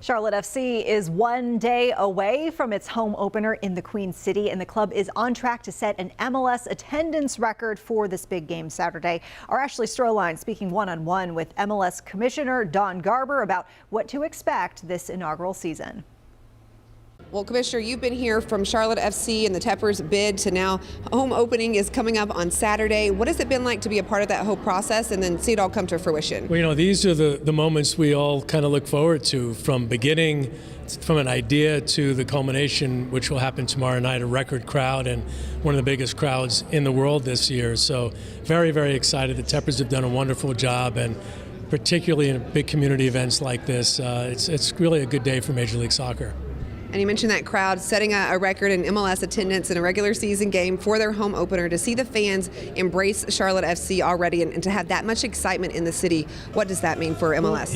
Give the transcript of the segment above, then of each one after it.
Charlotte FC is one day away from its home opener in the Queen City, and the club is on track to set an MLS attendance record for this big game Saturday. Our Ashley Strohline speaking one-on-one with MLS Commissioner Don Garber about what to expect this inaugural season. Well, Commissioner, you've been here from Charlotte FC and the Teppers bid to now home opening is coming up on Saturday. What has it been like to be a part of that whole process and then see it all come to fruition? Well, these are the moments we all kind of look forward to, from beginning, from an idea to the culmination, which will happen tomorrow night, a record crowd and one of the biggest crowds in the world this year. So very, very excited. The Teppers have done a wonderful job, and particularly in big community events like this, it's really a good day for Major League Soccer. And you mentioned that crowd setting a record in MLS attendance in a regular season game for their home opener. To see the fans embrace Charlotte FC already and to have that much excitement in the city, what does that mean for MLS?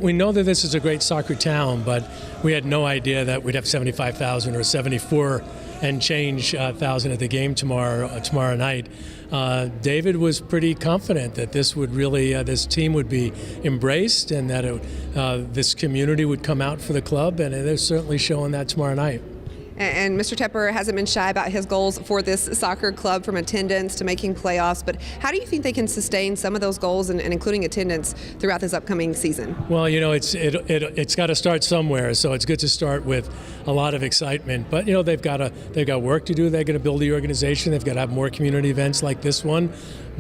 We know that this is a great soccer town, but we had no idea that we'd have 75,000 or 74 and change thousand at the game tomorrow night. David was pretty confident that this would really, this team would be embraced, and that this community would come out for the club, and they're certainly showing that tomorrow night. And Mr. Tepper hasn't been shy about his goals for this soccer club, from attendance to making playoffs. But how do you think they can sustain some of those goals and including attendance throughout this upcoming season? Well, it's got to start somewhere. So it's good to start with a lot of excitement. But they've got work to do. They're going to build the organization. They've got to have more community events like this one,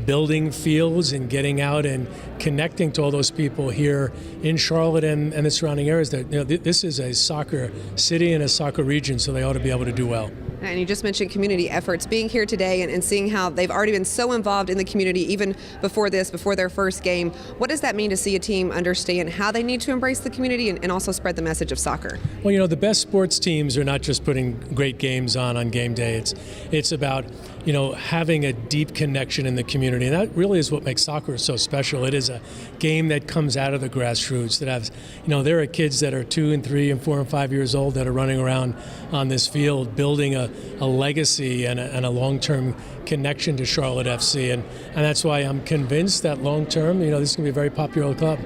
building fields and getting out and connecting to all those people here in Charlotte and the surrounding areas. That this is a soccer city and a soccer region, so they ought to be able to do well. And you just mentioned community efforts. Being here today and seeing how they've already been so involved in the community even before their first game, what does that mean to see a team understand how they need to embrace the community and also spread the message of soccer? Well, the best sports teams are not just putting great games on game day. It's about having a deep connection in the community, and that really is what makes soccer so special. It is a game that comes out of the grassroots, that has, there are kids that are 2 and 3 and 4 and 5 years old that are running around on this field building a legacy and a long-term connection to Charlotte FC, and that's why I'm convinced that long-term, this is going to be a very popular club.